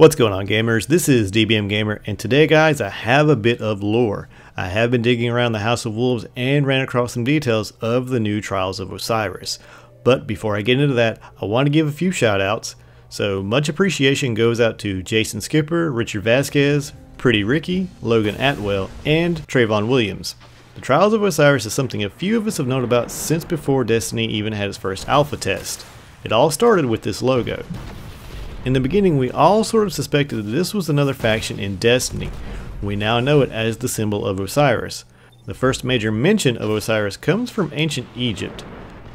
What's going on, gamers? This is DBMgamer, and today, guys, I have a bit of lore. I have been digging around the House of Wolves and ran across some details of the new Trials of Osiris. But before I get into that, I want to give a few shout-outs. So much appreciation goes out to Jason Skipper, Richard Vasquez, Pretty Ricky, Logan Atwell, and Trayvon Williams. The Trials of Osiris is something a few of us have known about since before Destiny even had its first alpha test. It all started with this logo. In the beginning, we all sort of suspected that this was another faction in Destiny. We now know it as the symbol of Osiris. The first major mention of Osiris comes from ancient Egypt.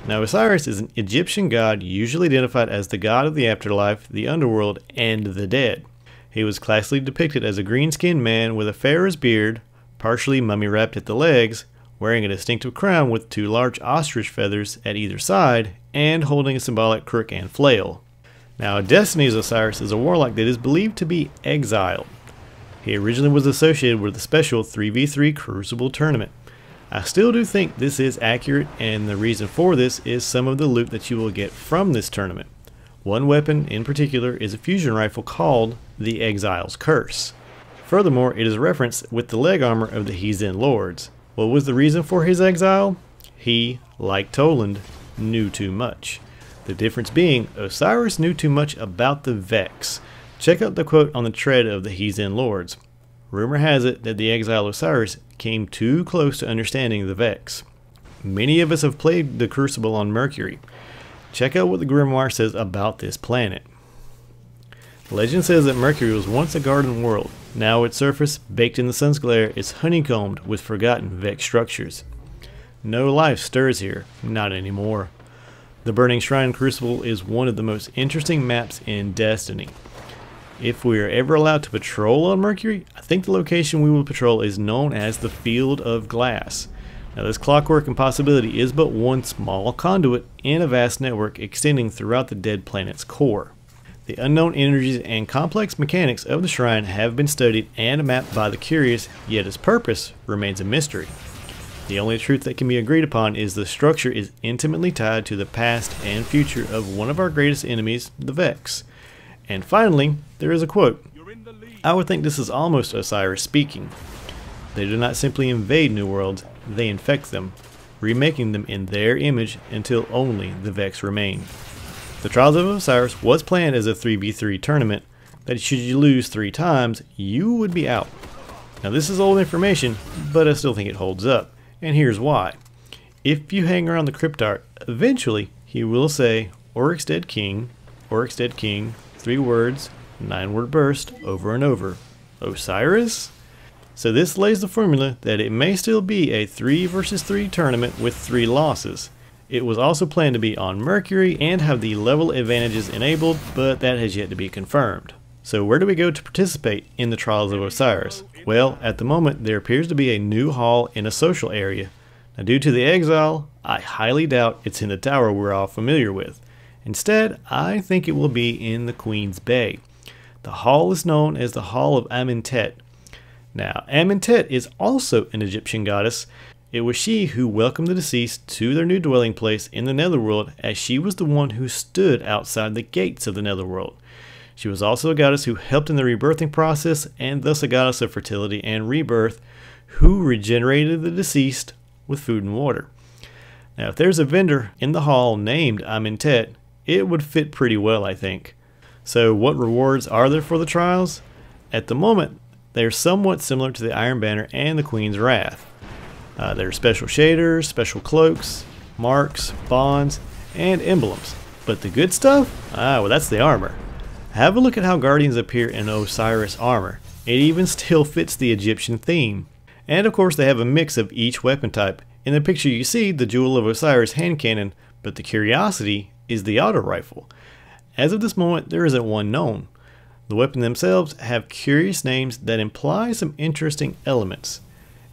Now, Osiris is an Egyptian god usually identified as the god of the afterlife, the underworld, and the dead. He was classically depicted as a green-skinned man with a pharaoh's beard, partially mummy-wrapped at the legs, wearing a distinctive crown with two large ostrich feathers at either side, and holding a symbolic crook and flail. Now, Destiny's Osiris is a warlock that is believed to be exiled. He originally was associated with the special 3v3 Crucible tournament. I still do think this is accurate, and the reason for this is some of the loot that you will get from this tournament. One weapon in particular is a fusion rifle called the Exile's Curse. Furthermore, it is referenced with the leg armor of the Heathen Lords. What was the reason for his exile? He, like Toland, knew too much. The difference being, Osiris knew too much about the Vex. Check out the quote on the tread of the Heathen Lords. Rumor has it that the exiled Osiris came too close to understanding the Vex. Many of us have played the Crucible on Mercury. Check out what the Grimoire says about this planet. Legend says that Mercury was once a garden world. Now its surface, baked in the sun's glare, is honeycombed with forgotten Vex structures. No life stirs here, not anymore. The Burning Shrine Crucible is one of the most interesting maps in Destiny. If we are ever allowed to patrol on Mercury, I think the location we will patrol is known as the Field of Glass. Now, this clockwork impossibility is but one small conduit in a vast network extending throughout the dead planet's core. The unknown energies and complex mechanics of the shrine have been studied and mapped by the curious, yet its purpose remains a mystery. The only truth that can be agreed upon is the structure is intimately tied to the past and future of one of our greatest enemies, the Vex. And finally, there is a quote. I would think this is almost Osiris speaking. They do not simply invade new worlds, they infect them, remaking them in their image until only the Vex remain. The Trials of Osiris was planned as a 3v3 tournament that should you lose 3 times, you would be out. Now, this is old information, but I still think it holds up. And here's why. If you hang around the cryptart, eventually he will say, Oryx dead king, 3 words, 9-word burst, over and over. Osiris? So this lays the formula that it may still be a 3 versus 3 tournament with 3 losses. It was also planned to be on Mercury and have the level advantages enabled, but that has yet to be confirmed. So where do we go to participate in the Trials of Osiris? Well, at the moment, there appears to be a new hall in a social area. Now, due to the exile, I highly doubt it's in the tower we're all familiar with. Instead, I think it will be in the Queen's Bay. The hall is known as the Hall of Amentet. Now, Amentet is also an Egyptian goddess. It was she who welcomed the deceased to their new dwelling place in the Netherworld, as she was the one who stood outside the gates of the Netherworld. She was also a goddess who helped in the rebirthing process, and thus a goddess of fertility and rebirth, who regenerated the deceased with food and water. Now, if there's a vendor in the hall named Amentet, it would fit pretty well, I think. So what rewards are there for the trials? At the moment, they are somewhat similar to the Iron Banner and the Queen's Wrath. There are special shaders, special cloaks, marks, bonds, and emblems. But the good stuff? Well, that's the armor. Have a look at how Guardians appear in Osiris armor. It even still fits the Egyptian theme. And of course they have a mix of each weapon type. In the picture you see the Jewel of Osiris hand cannon, but the curiosity is the auto rifle. As of this moment, there isn't one known. The weapons themselves have curious names that imply some interesting elements.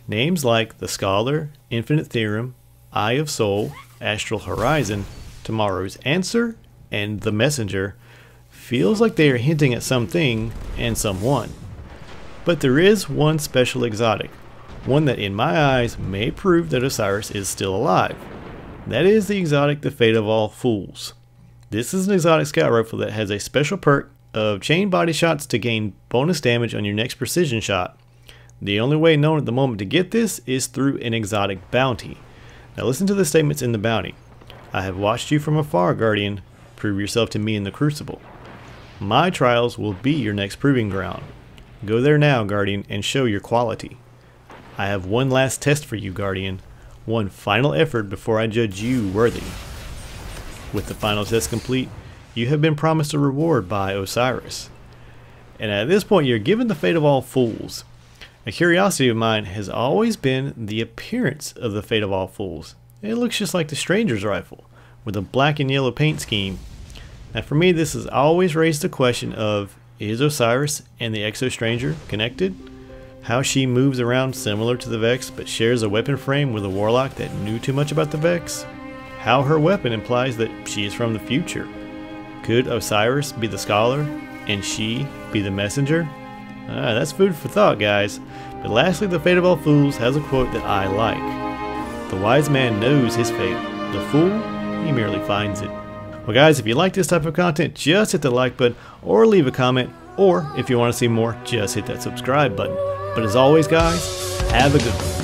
Names like the Scholar, Infinite Theorem, Eye of Soul, Astral Horizon, Tomorrow's Answer, and the Messenger feels like they are hinting at something and someone. But there is one special exotic, one that in my eyes may prove that Osiris is still alive. That is the exotic, the Fate of All Fools. This is an exotic scout rifle that has a special perk of chain body shots to gain bonus damage on your next precision shot. The only way known at the moment to get this is through an exotic bounty. Now listen to the statements in the bounty. I have watched you from afar, Guardian. Prove yourself to me in the Crucible. My trials will be your next proving ground. Go there now, Guardian, and show your quality. I have one last test for you, Guardian. One final effort before I judge you worthy. With the final test complete, you have been promised a reward by Osiris. And at this point, you're given the fate of all fools. A curiosity of mine has always been the appearance of the fate of all fools. It looks just like the Stranger's rifle, with a black and yellow paint scheme. Now for me, this has always raised the question of, is Osiris and the Exo Stranger connected? How she moves around similar to the Vex, but shares a weapon frame with a warlock that knew too much about the Vex? How her weapon implies that she is from the future? Could Osiris be the scholar, and she be the messenger? That's food for thought, guys. But lastly, the fate of all fools has a quote that I like. The wise man knows his fate. The fool, he merely finds it. Well guys, if you like this type of content, just hit the like button or leave a comment. Or if you want to see more, just hit that subscribe button. But as always guys, have a good one.